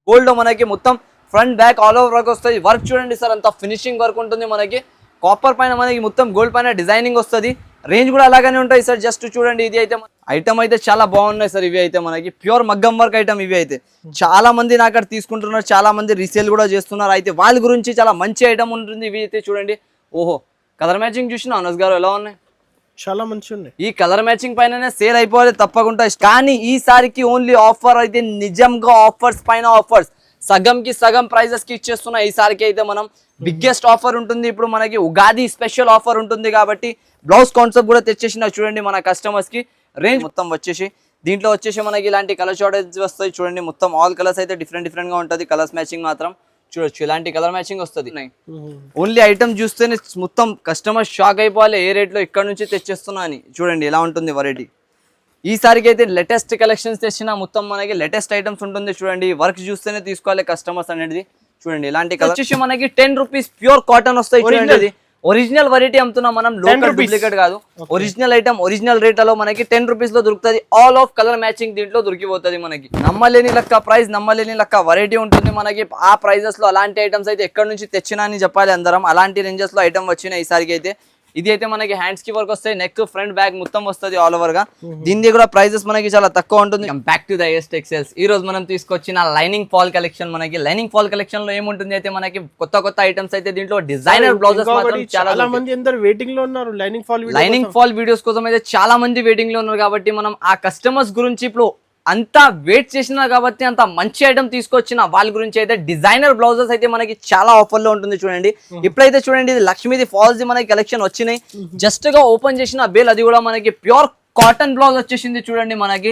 Gold లో మనకి మొత్తం front back all over work వస్తుంది. వర్క్ చూడండి సార్, అంత ఫినిషింగ్ వర్క్ ఉంటుంది మనకి. కాపర్ పైన మనకి మొత్తం గోల్డ్ పైన డిజైనింగ్ వస్తుంది. రేంజ్ కూడా అలాగానే ఉంటాయి సార్. జస్ట్ చూడండి, ఇది అయితే ఐటమ్ అయితే చాలా బాగున్నాయి సార్. ఇవి అయితే మనకి ప్యూర్ మగ్గం వర్క్ ఐటమ్. ఇవి అయితే చాలా మంది నా అక్కడ తీసుకుంటున్నారు, చాలా మంది రీసేల్ కూడా చేస్తున్నారు. అయితే వాళ్ళ గురించి చాలా మంచి ఐటమ్ ఉంటుంది. ఇవి అయితే చూడండి. ఓహో, కలర్ మ్యాచింగ్ చూసిన అనస్ గారు ఎలా ఉన్నాయి? చాలా మంచి ఉన్నాయి. ఈ కలర్ మ్యాచింగ్ పైన సేల్ అయిపోవాలి తప్పకుండా. కానీ ఈసారికి ఓన్లీ ఆఫర్ అయితే నిజంగా ఆఫర్స్ పైన ఆఫర్స్, సగంకి సగం ప్రైజెస్ కి ఇచ్చేస్తున్నాం. ఈసారికి అయితే మనం బిగ్గెస్ట్ ఆఫర్ ఉంటుంది. ఇప్పుడు మనకి ఉగాది స్పెషల్ ఆఫర్ ఉంటుంది కాబట్టి బ్లౌజ్ కాన్సెప్ట్ కూడా తెచ్చేసిన చూడండి మన కస్టమర్స్ కి. రేంజ్ మొత్తం వచ్చేసి దీంట్లో వచ్చేసి మనకి ఇలాంటి కలర్ షార్టేజ్ వస్తాయి చూడండి. మొత్తం ఆల్ కలర్స్ అయితే డిఫరెంట్ గా ఉంటుంది. కలర్స్ మ్యాచింగ్ మాత్రం చూడొచ్చు, ఇలాంటి కలర్ మ్యాచింగ్ వస్తుంది. ఓన్లీ ఐటమ్ చూస్తేనే మొత్తం కస్టమర్ షాక్ అయిపోవాలి, ఏ రేట్ లో ఇక్కడ నుంచి తెచ్చేస్తున్నా అని. చూడండి ఎలా ఉంటుంది వెరైటీ. ఈసారికి అయితే లేటెస్ట్ కలెక్షన్స్ తెచ్చిన మొత్తం మనకి లేటెస్ట్ ఐటమ్స్ ఉంటుంది. చూడండి, వర్క్ చూస్తేనే తీసుకోవాలి కస్టమర్స్ అనేది. చూడండి ఇలాంటి కలర్ వచ్చేసి మనకి 10 రూపీస్ ప్యూర్ కాటన్ వస్తాయి. చూడండి, ఒరిజినల్ వెరైటీ అమ్ముతున్నాం మనం, లోకల్ డూప్లికేట్ కాదు. ఒరిజినల్ ఐటమ్ ఒరిజినల్ రేట్లలో మనకి 10 రూపీస్ లో దొరుకుతుంది. ఆల్ ఆఫ్ కలర్ మ్యాచింగ్ దీంట్లో దొరికిపోతుంది మనకి. నమ్మలేని లెక్క ప్రైస్, నమ్మలేని లెక్క వెరైటీ ఉంటుంది మనకి. ఆ ప్రైజెస్ లో అలాంటి ఐటమ్స్ అయితే ఎక్కడ నుంచి తెచ్చినా అని చెప్పాలి అందరం. అలాంటి రేంజెస్ లో ఐటమ్ వచ్చినాయి ఈసారికి అయితే. ఇది అయితే మనకి హ్యాండ్స్ కి వర్క్ వస్తాయి, నెక్ ఫ్రంట్ బ్యాక్ మొత్తం వస్తుంది ఆల్ ఓవర్ గా. దీని కూడా ప్రైజెస్ మనకి చాలా తక్కువ ఉంటుంది. Back to the highest textiles. ఈ రోజు మనం తీసుకొచ్చిన లైనింగ్ ఫాల్ కలెక్షన్. మనకి లైనింగ్ ఫాల్ కలెక్షన్ లో ఏముంటుంది అయితే మనకి కొత్త ఐటమ్స్ అయితే దీంట్లో డిజైనర్ బ్లౌజెస్ మాత్రం చాలా మంది అందరూ వెయిటింగ్ లో ఉన్నారు. లైనింగ్ ఫాల్ వీడియోస్ కోసం అయితే చాలా మంది వెయిటింగ్ లో ఉన్నారు కాబట్టి మనం ఆ కస్టమర్స్ గురించి ఇప్పుడు అంతా వెయిట్ చేసినా కాబట్టి అంత మంచి ఐటమ్ తీసుకొచ్చిన వాళ్ళ గురించి అయితే డిజైనర్ బ్లౌజెస్ అయితే మనకి చాలా ఆఫర్ లో ఉంటుంది. చూడండి, ఇప్పుడైతే చూడండి ఇది లక్ష్మీది ఫాల్స్ ది మనకి కలెక్షన్ వచ్చినాయి. జస్ట్ గా ఓపెన్ చేసిన బేల్, అది కూడా మనకి ప్యూర్ కాటన్ బ్లౌజ్ వచ్చేసింది. చూడండి, మనకి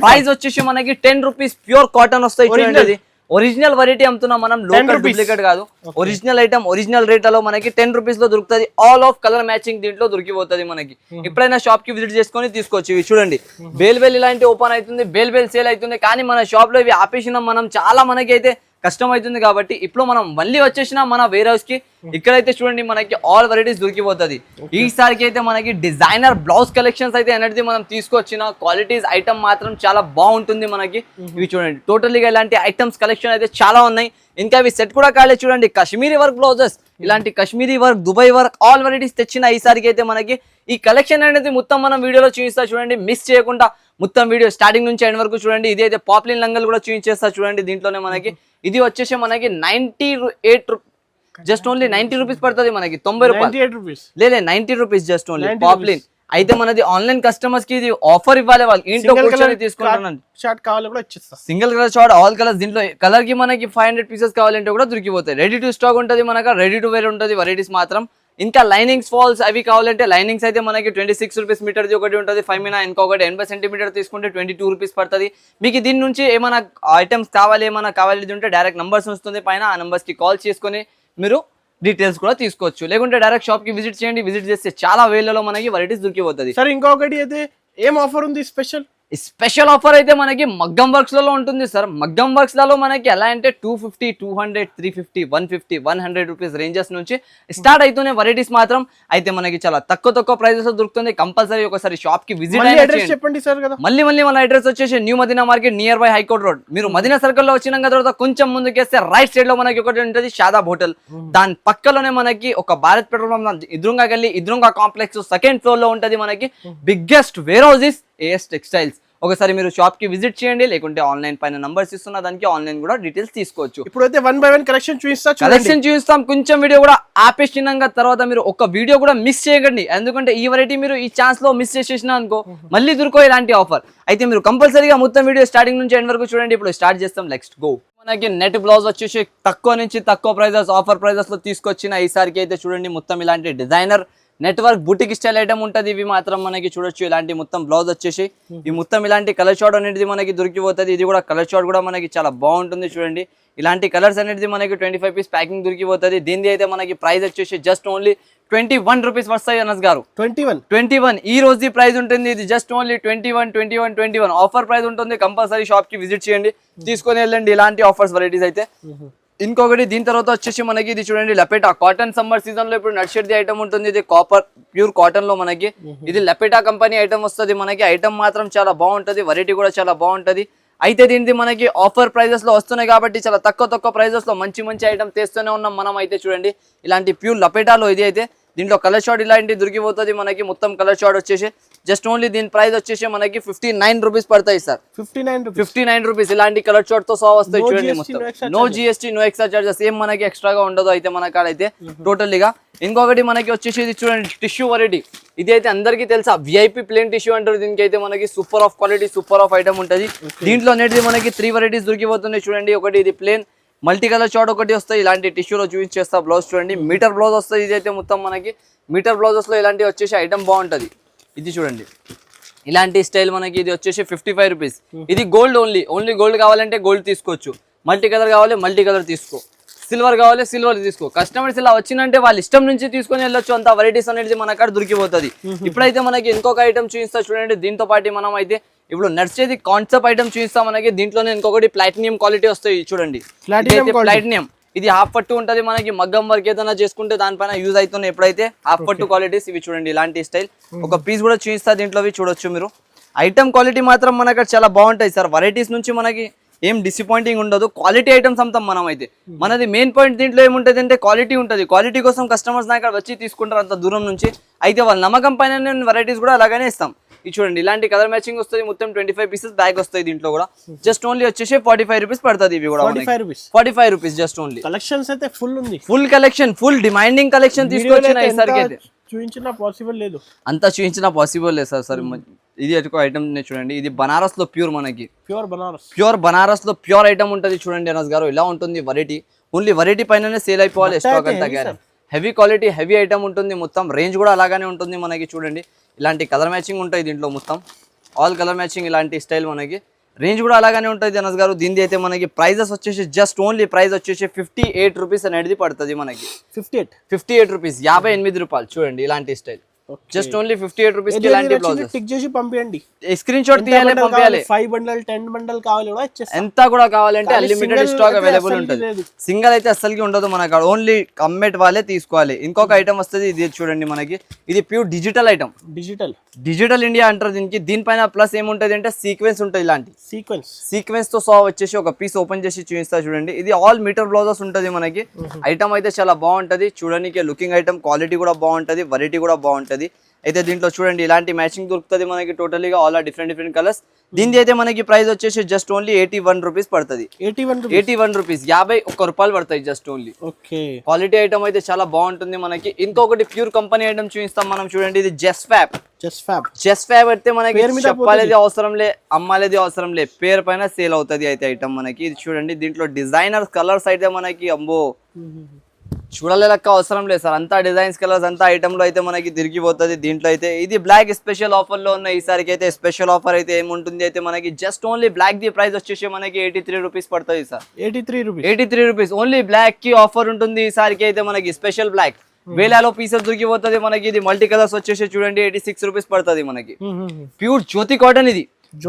ప్రైస్ వచ్చేసి మనకి 10 రూపీస్ ప్యూర్ కాటన్ వస్తాయి. చూడండి, ఇది ఒరిజినల్ వెరైటీ అమ్ముతున్నాం మనం, లోకల్ డూప్లికేట్ కాదు. ఒరిజినల్ ఐటమ్ ఒరిజినల్ రేట్లలో మనకి 10 రూపీస్ లో దొరుకుతుంది. ఆల్ ఆఫ్ కలర్ మ్యాచింగ్ దీంట్లో దొరికిపోతుంది మనకి. ఎప్పుడైనా షాప్ కి విజిట్ చేసుకొని తీసుకోవచ్చు. ఇవి చూడండి, బేల్ ఇలాంటి ఓపెన్ అవుతుంది, బేల్ సేల్ అవుతుంది. కానీ మన షాప్ లో ఇవి ఆపేసినాం మనం, చాలా మనకి అయితే కష్టం అవుతుంది కాబట్టి ఇప్పుడు మనం మళ్ళీ వచ్చేసిన మన వేర్ హౌస్ కి. ఇక్కడైతే చూడండి మనకి ఆల్ వెరైటీస్ దొరికిపోతుంది. ఈసారికి అయితే మనకి డిజైనర్ బ్లౌజ్ కలెక్షన్స్ అయితే అనేది మనం తీసుకొచ్చిన క్వాలిటీస్ ఐటమ్ మాత్రం చాలా బాగుంటుంది మనకి. ఇవి చూడండి, టోటలీగా ఇలాంటి ఐటమ్స్ కలెక్షన్ అయితే చాలా ఉన్నాయి. ఇంకా ఇవి సెట్ కూడా కాలేదు. చూడండి, కాశ్మీరీ వర్క్ బ్లౌజెస్, ఇలాంటి Kashmiri work, Dubai work, all varieties తెచ్చిన ఈసారికి అయితే మనకి. ఈ కలెక్షన్ అనేది మొత్తం మనం వీడియోలో చూపిస్తా చూడండి, మిస్ చేయకుండా మొత్తం వీడియో స్టార్టింగ్ నుంచి ఎండ్ వరకు చూడండి. ఇది అయితే పాప్లిన్ లంగల్ కూడా చూపించేస్తా చూడండి. దీంట్లోనే మనకి ఇది వచ్చేసి మనకి 98 జస్ట్ ఓన్లీ 90 రూపీస్ పడుతుంది మనకి. 90 రూపాయలు లేదు, 90 రూపీస్ జస్ట్ ఓన్లీ పాప్లిన్. అయితే మనది ఆన్లైన్ కస్టమర్స్ కి ఇది ఆఫర్ ఇవ్వాలి. వాళ్ళు ఇంట్లో కూర్చొని తీసుకుంటున్నాను. Single colour short, all colours. దీంట్లో కలర్ కి మనకి 500 పీసెస్ కావాలంటే కూడా దొరికిపోతాయి. రెడీ టు స్టాక్ ఉంటుంది మనకు, రెడీ టు వేర్ ఉంటుంది వెరైటీస్ మాత్రం. ఇంకా లైనింగ్స్ ఫాల్స్ అవి కావాలంటే లైనింగ్స్ అయితే మనకి 26 రూపీస్ మీటర్ది ఒకటి ఉంటుంది. 5 మీనా ఇంకొకటి 80 సెంటీమీటర్ తీసుకుంటే 22 రూపీస్ పడుతుంది. మీకు దీని నుంచి ఏమైనా ఐటమ్స్ కావాలి, ఏమైనా కావాలి ఉంటే డైరెక్ట్ నంబర్స్ వస్తుంది పైన, ఆ నంబర్స్ కి కాల్ చేసుకొని మీరు డీటెయిల్స్ కూడా తీసుకోవచ్చు. లేకుంటే డైరెక్ట్ షాప్ కి విజిట్ చేయండి. విజిట్ చేస్తే చాలా వేలలో మనకి వెరైటీస్ దొరికిపోతుంది. సరే, ఇంకొకటి అయితే ఏం ఆఫర్ ఉంది స్పెషల్ ఆఫర్ అయితే మనకి మగ్గం వర్క్స్ లలో ఉంటుంది సార్. మగ్గం వర్క్స్ లలో మనకి ఎలా అంటే 250, 200, 350, 150, 100 రూపీస్ రేంజెస్ నుంచి స్టార్ట్ అవుతున్నాయి వెరైటీస్ మాత్రం. అయితే మనకి చాలా తక్కువ ప్రైజెస్ దొరుకుతుంది. కంపల్సరీ ఒకసారి షాప్ కి విజిట్ చెప్పండి సార్. మళ్ళీ మన అడ్రస్ వచ్చేసి new Madina market, near by high court road. మీరు మదీనా సర్కిల్ లో వచ్చిన తర్వాత కొంచెం ముందుకేస్తే రైట్ సైడ్ లో మనకి ఒకటి ఉంటుంది షాదాబ్ హోటల్. దాని పక్కలోనే మనకి ఒక భారత్ పెట్రోల్ పంప్ ఎదురుగా వెళ్ళి ఎదురుగా కాంప్లెక్స్ సెకండ్ ఫ్లోర్ లో ఉంటది మనకి. Biggest warehouse is AS textiles. ఒకసారి మీరు షాప్ కి విజిట్ చేయండి, లేకుంటే ఆన్లైన్ పైన నంబర్స్ ఇస్తున్న దానికి ఆన్లైన్ కూడా డీటెయిల్స్ తీసుకోవచ్చు. ఇప్పుడైతే 1 by 1 కలెక్షన్ చూపిస్తాం. కొంచెం వీడియో కూడా ఆపేసినాక తర్వాత మీరు ఒక వీడియో కూడా మిస్ చేయకండి. ఎందుకంటే ఈ వెరైటీ మీరు ఈ ఛాన్స్ లో మిస్ చేసేసిన అనుకో మళ్ళీ దొరకో ఇలాంటి ఆఫర్. అయితే మీరు కంపల్సరీగా మొత్తం వీడియో స్టార్టింగ్ నుంచి ఎండ్ వరకు చూడండి. ఇప్పుడు స్టార్ట్ చేస్తాం, లెట్స్ గో. మనకి నెట్ బ్లౌజ్ వచ్చేసి తక్కువ నుంచి తక్కువ ప్రైజెస్, ఆఫర్ ప్రైజెస్ లో తీసుకొచ్చిన ఈసారికి అయితే చూడండి మొత్తం ఇలాంటి designer network boutique style item ఉంటుంది. ఇవి మాత్రం మనకి చూడొచ్చు, ఇలాంటి మొత్తం బ్లౌజ్ వచ్చేసి ఈ మొత్తం ఇలాంటి కలర్ షార్ట్ అనేది మనకి దొరికిపోతుంది. ఇది కూడా కలర్ షార్ట్ కూడా మనకి చాలా బాగుంటుంది. చూడండి, ఇలాంటి కలర్స్ అనేది మనకి 25 పీస్ ప్యాకింగ్ దొరికిపోతుంది. దీని అయితే మనకి ప్రైస్ వచ్చేసి జస్ట్ ఓన్లీ 21 రూపీస్ వస్తాయి అనస్ గారు. 21 ఈ రోజు ప్రైస్ ఉంటుంది. ఇది జస్ట్ ఓన్లీ 21 ఆఫర్ ప్రైస్ ఉంటుంది. కంపల్సరీ షాప్ కి విజిట్ చేయండి, తీసుకొని వెళ్ళండి ఇలాంటి ఆఫర్స్ వెరైటీస్ అయితే. ఇంకొకటి దీని తర్వాత వచ్చేసి మనకి ఇది చూడండి లపెటా కాటన్. సమ్మర్ సీజన్ లో ఇప్పుడు నడిచేది ఐటమ్ ఉంటుంది. ఇది కాపర్ ప్యూర్ కాటన్ లో మనకి ఇది లపెటా కంపెనీ ఐటమ్ వస్తుంది మనకి. ఐటమ్ మాత్రం చాలా బాగుంటది, వెరైటీ కూడా చాలా బాగుంటది. అయితే దీనిది మనకి ఆఫర్ ప్రైజెస్ లో వస్తున్నాయి కాబట్టి చాలా తక్కువ ప్రైజెస్ లో మంచి ఐటమ్ తెస్తూనే ఉన్నాం మనం. అయితే చూడండి ఇలాంటి ప్యూర్ లపేటాలో ఇది అయితే దీంట్లో కలర్ షాట్ ఇలాంటి దొరికిపోతుంది మనకి. మొత్తం కలర్ షాట్ వచ్చేసి జస్ట్ ఓన్లీ దీని ప్రైస్ వచ్చేసి మనకి 59 రూపీస్ పడతాయి సార్. 59 రూపీస్ ఇలాంటి కలర్ షాట్ తో సహా వస్తాయి చూడండి. మొత్తం no GST no extra charges ఏం మనకి ఎక్స్ట్రాగా ఉండదు అయితే మన కాడ అయితే టోటల్లీగా. ఇంకొకటి మనకి వచ్చేసి ఇది చూడండి టిష్యూ వెరైటీ. ఇది అయితే అందరికీ తెలుసా విఐపి ప్లేన్ టిష్యూ అంటారు దీనికి. అయితే మనకి super of quality super of item ఉంటుంది. దీంట్లో అనేది మనకి 3 వెరైటీస్ దొరికిపోతున్నాయి చూడండి. ఒకటి ఇది ప్లేన్ మల్టీ కలర్ షార్ట్ ఒకటి వస్తాయి ఇలాంటి టిష్యూలో చూపించేస్తా. బ్లౌజ్ చూడండి మీటర్ బ్లౌజ్ వస్తుంది. ఇది అయితే మొత్తం మనకి మీటర్ బ్లౌజెస్ లో ఇలాంటి వచ్చేసి ఐటమ్ బాగుంటది. ఇది చూడండి ఇలాంటి స్టైల్ మనకి ఇది వచ్చేసి 55 రూపీస్. ఇది గోల్డ్ ఓన్లీ గోల్డ్ కావాలంటే గోల్డ్ తీసుకోవచ్చు. మల్టీ కలర్ కావాలి మల్టీ కలర్ తీసుకో. సిల్వర్ కావాలి సిల్వర్ తీసుకో. కస్టమర్స్ ఇలా వచ్చిందంటే వాళ్ళ ఇష్టం నుంచి తీసుకొని వెళ్ళొచ్చు. అంత వెరైటీస్ అనేది మన కాడ దొరికిపోతుంది. ఇప్పుడైతే మనకి ఇంకొక ఐటమ్ చూపిస్తా చూడండి. దీంతో పాటు మనం అయితే ఇప్పుడు నడిచేది కాన్సెప్ట్ ఐటమ్ చూపిస్తా మనకి. దీంట్లోనే ఇంకొకటి ప్లాటినియం క్వాలిటీ వస్తాయి చూడండి. ప్లాటినియం ఇది హాఫ్ పట్టు ఉంటది మనకి. మగ్గం వర్క్ ఏదైనా చేసుకుంటే దానిపైన యూజ్ అవుతున్నాయి. ఎప్పుడైతే హాఫ్ పట్టు క్వాలిటీస్ ఇవి చూడండి ఇలాంటి స్టైల్. ఒక పీస్ కూడా చూపిస్తా దీంట్లో చూడొచ్చు మీరు. ఐటమ్ క్వాలిటీ మాత్రం మనకి చాలా బాగుంటాయి సార్. వెరైటీస్ నుంచి మనకి ఏం డిసప్పాయింటింగ్ ఉండదు. క్వాలిటీ ఐటమ్స్ అమ్ముతాం మనం అయితే. మనది మెయిన్ పాయింట్ దీంట్లో ఏముంటుంది అంటే క్వాలిటీ ఉంటుంది. క్వాలిటీ కోసం కస్టమర్స్ నా ఇక్కడ వచ్చి తీసుకుంటారు అంత దూరం నుంచి. అయితే వాళ్ళ నమ్మకం పైన వెరైటీస్ కూడా అలాగనే ఇస్తాం. ఇది చూడండి ఇలాంటి కలర్ మ్యాచింగ్ వస్తుంది. మొత్తం 25 పీసెస్ బ్యాగ్ వస్తాయి దీంట్లో కూడా. జస్ట్ ఓన్లీ వచ్చేసి 45 రూపీస్ పడుతుంది. ఇవి కూడా 45 రూపీస్ జస్ట్ ఓన్లీ. కలెక్షన్స్ అయితే ఫుల్ ఉంది. Full collection full demanding collection తీసుకొచ్చిన ఈసారికి అయితే చూపించిన పాసిబుల్ లేదు. అంతా చూపించిన పాసిబుల్ లేదు సార్. సరే ఇది ఒక ఐటమ్ చూడండి. ఇది బనారస్ లో ప్యూర్ మనకి ప్యూర్ బనారస్ లో ప్యూర్ ఐటమ్ ఉంటుంది చూడండి అనస్ గారు. ఇలా ఉంటుంది వెరైటీ. ఓన్లీ వెరైటీ పైననే సేల్ అయిపోవాలి. స్టాక్ అంతా హెవీ క్వాలిటీ హెవీ ఐటమ్ ఉంటుంది. మొత్తం రేంజ్ కూడా అలాగానే ఉంటుంది మనకి. చూడండి ఇలాంటి కలర్ మ్యాచింగ్ ఉంటాయి దీంట్లో. మొత్తం ఆల్ కలర్ మ్యాచింగ్ ఇలాంటి స్టైల్ మనకి. రేంజ్ కూడా అలాగానే ఉంటుంది అనస్ గారు. దీనిది అయితే మనకి ప్రైజెస్ వచ్చేసి జస్ట్ ఓన్లీ ప్రైస్ వచ్చేసి 58 రూపీస్ అనేది పడుతుంది మనకి. 58 రూపీస్ 58 రూపాయలు చూడండి ఇలాంటి స్టైల్. జస్ట్ ఓన్లీ 58 రూపీస్ కి ఇలాంటి బ్లౌజెస్. టిక్ చేసి పంపియండి. స్క్రీన్ షాట్ తీయాలి పంపించాలి. 5 బండల్ 10 బండల్ కావాలి కూడా ఇచ్చేస్తాం. ఎంత కూడా కావాలంటే అన్లిమిటెడ్ స్టాక్ అవైలబుల్ ఉంటుంది. సింగిల్ అయితే అస్సలకి ఉండదు మనకు. ఓన్లీ కమ్మెట్ వాళ్ళే తీసుకోవాలి. ఇంకొక ఐటమ్ వస్తుంది ఇది చూడండి మనకి. ఇది pure digital item. Digital India అంటారు దీనికి. దీనిపైన ప్లస్ ఏముంటది అంటే సీక్వెన్స్ ఉంటుంది. ఇలాంటి సీక్వెన్స్ తో సహా వచ్చేసి ఒక పీస్ ఓపెన్ చేసి చూపిస్తా చూడండి. ఇది ఆల్ మీటర్ బ్లౌజెస్ ఉంటుంది మనకి. ఐటమ్ అయితే చాలా బాగుంటది చూడడానికి. లుకింగ్ ఐటమ్ క్వాలిటీ కూడా బాగుంటది వెరైటీ కూడా బాగుంటది. అయితే దీంట్లో చూడండి ఇలాంటి మ్యాచింగ్ దొరుకుతుంది మనకి. టోటలీగా ఆల్ డిఫరెంట్ కలర్స్. దీనిది అయితే మనకి ప్రైస్ వచ్చేసి జస్ట్ ఓన్లీ 81 రూపీస్ పడుతుంది. 81 రూపీస్ 51 రూపాయలు పడతాయి జస్ట్ ఓన్లీ. క్వాలిటీ ఐటమ్ అయితే చాలా బాగుంటుంది మనకి. ఇంకొకటి ప్యూర్ కంపెనీ ఐటమ్ చూపిస్తాం మనం చూడండి. ఇది జస్ట్ ఫ్యాబ్ అయితే మనకి చెప్పాలేది అవసరం లే అమ్మాలేది అవసరం లే. పేరు పైన సేల్ అవుతుంది అయితే ఐటమ్ మనకి. ఇది చూడండి దీంట్లో డిజైనర్ కలర్స్ అయితే మనకి అమ్మో చూడలేక అవసరం లేదు సార్. అంతా డిజైన్స్ కలర్స్ అంతా ఐటమ్ లో అయితే మనకి తిరిగిపోతుంది. దీంట్లో అయితే ఇది బ్లాక్ స్పెషల్ ఆఫర్ లో ఉన్న ఈసారికి అయితే స్పెషల్ ఆఫర్ అయితే ఏముంటుంది అయితే మనకి just only black the price వచ్చేసి మనకి 83 రూపీస్ పడుతుంది సార్. 83 రూపీస్ ఓన్లీ బ్లాక్ కి ఆఫర్ ఉంటుంది ఈసారికి అయితే మనకి. స్పెషల్ బ్లాక్ వేలాలో పీసెస్ దొరికిపోతుంది మనకి. ఇది మల్టీ కలర్స్ వచ్చేసి చూడండి 86 రూపీస్ పడుతుంది మనకి. ప్యూర్ జ్యోతి కాటన్. ఇది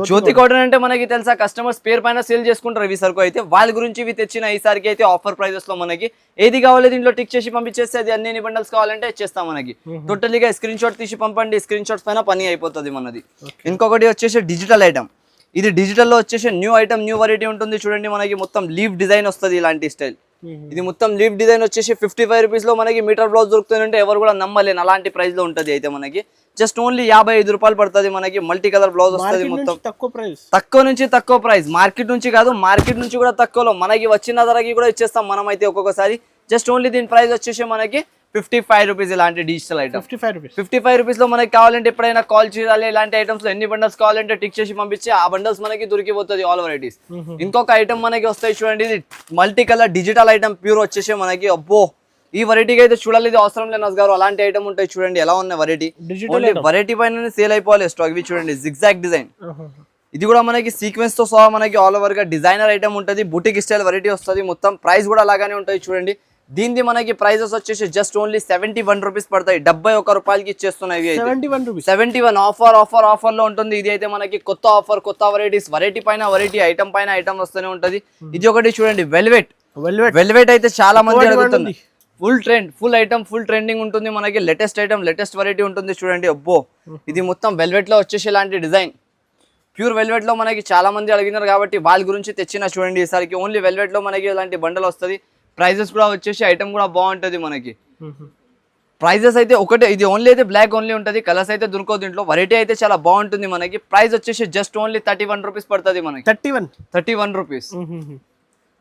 జ్యోతి కాటన్ అంటే మనకి తెలుసా కస్టమర్స్ పేరు పైన సేల్ చేసుకుంటారు ఇవి సరుకు అయితే. వాళ్ళ గురించి ఇవి తెచ్చిన ఈసారికి అయితే ఆఫర్ ప్రైజెస్ లో మనకి ఏది కావాలి దీంట్లో టిక్ చేసి పంపించేస్తే అది అన్ని బండల్స్ కావాలంటే ఇచ్చేస్తాం మనకి. టోటలీగా స్క్రీన్ షాట్ తీసి పంపండి. స్క్రీన్ షాట్స్ పైన పని అయిపోతుంది మనది. ఇంకొకటి వచ్చేసి డిజిటల్ ఐటమ్. ఇది డిజిటల్ లో వచ్చేసి న్యూ ఐటమ్ న్యూ వెరైటీ ఉంటుంది చూడండి మనకి. మొత్తం లీవ్ డిజైన్ వస్తుంది ఇలాంటి స్టైల్. ఇది మొత్తం లీవ్ డిజైన్ వచ్చేసి 55 రూపీస్ లో మనకి మీటర్ బ్లౌజ్ దొరుకుతుందంటే ఎవరు కూడా నమ్మలేను అలాంటి ప్రైస్ లో ఉంటుంది అయితే మనకి. జస్ట్ ఓన్లీ 55 రూపాయలు పడుతుంది మనకి. మల్టీ కలర్ బ్లౌజ్ వస్తుంది. మొత్తం తక్కువ నుంచి తక్కువ ప్రైస్. మార్కెట్ నుంచి కాదు, మార్కెట్ నుంచి కూడా తక్కువలో మనకి వచ్చిన ధరకి కూడా ఇచ్చేస్తాం మనం అయితే ఒక్కొక్కసారి. జస్ట్ ఓన్లీ దీని ప్రైస్ వచ్చేసి మనకి 55 రూపీస్ ఇలాంటి డిజిటల్ ఐటమ్. 55 రూపీస్ లో మనకి కావాలంటే ఎప్పుడైనా కాల్ చేయాలి. ఇలాంటి ఐటమ్స్ లో ఎన్ని బండల్స్ కావాలంటే టిక్ చేసి పంపించి ఆ బండల్స్ మనకి దొరికిపోతుంది ఆల్ వెరైటీస్. ఇంకొక ఐటమ్ మనకి వస్తాయి చూడండి. ఇది multi colour digital item pure వచ్చేసి మనకి. అబ్బో ఈ వెరైటీకి అయితే చూడాలి అవసరం లేదు నస్ గారు. అలాంటి ఐటమ్ ఉంటాయి చూడండి ఎలా ఉన్నాయి వెరైటీ. వెరైటీ పైన సేల్ అయిపోవాలి స్టాక్. ఇవి చూడండి జిగ్జాగ్ డిజైన్. ఇది కూడా మనకి సీక్వెన్స్ తో సహా మనకి ఆల్ ఓవర్ గా డిజైనర్ ఐటమ్ ఉంటుంది. బుటిక్ స్టైల్ వెరైటీ వస్తుంది. మొత్తం ప్రైస్ కూడా అలాగానే ఉంటాయి చూడండి. దీనిది మనకి ప్రైజెస్ వచ్చేసి జస్ట్ ఓన్లీ 71 రూపీస్ పడతాయి. 71 రూపాయలకి ఇచ్చేస్తున్నాయి. 71 ఆఫర్ లో ఉంటుంది. ఇది అయితే మనకి కొత్త ఆఫర్ కొత్త వెరైటీస్ వెరైటీ పైన వెరైటీ ఐటమ్ పైన ఐటమ్ వస్తూనే ఉంటది. ఇది ఒకటి చూడండి వెల్వెట్ అయితే చాలా మంది అడుగుతుంది. ఫుల్ ఐటమ్ ఫుల్ ట్రెండింగ్ ఉంటుంది మనకి. లేటెస్ట్ ఐటమ్ లేటెస్ట్ వెరైటీ ఉంటుంది చూడండి. అబ్బో ఇది మొత్తం వెల్వెట్ లో వచ్చేసి ఇలాంటి డిజైన్ ప్యూర్ వెల్వెట్ లో మనకి చాలా మంది అడిగినారు కాబట్టి వాళ్ళ గురించి తెచ్చిన చూడండి ఈసారికి ఓన్లీ వెల్వెట్ లో మనకి ఇలాంటి బండల్ వస్తుంది ప్రైజెస్ కూడా వచ్చేసి ఐటమ్ కూడా బాగుంటది మనకి ప్రైజెస్ అయితే ఒకటే ఇది ఓన్లీ అయితే బ్లాక్ ఓన్లీ ఉంటుంది కలర్స్ అయితే దొరకవు దీంట్లో వెరైటీ అయితే చాలా బాగుంటుంది మనకి ప్రైస్ వచ్చేసి జస్ట్ ఓన్లీ 31 రూపీస్ పడుతుంది మనకి 31 రూపీస్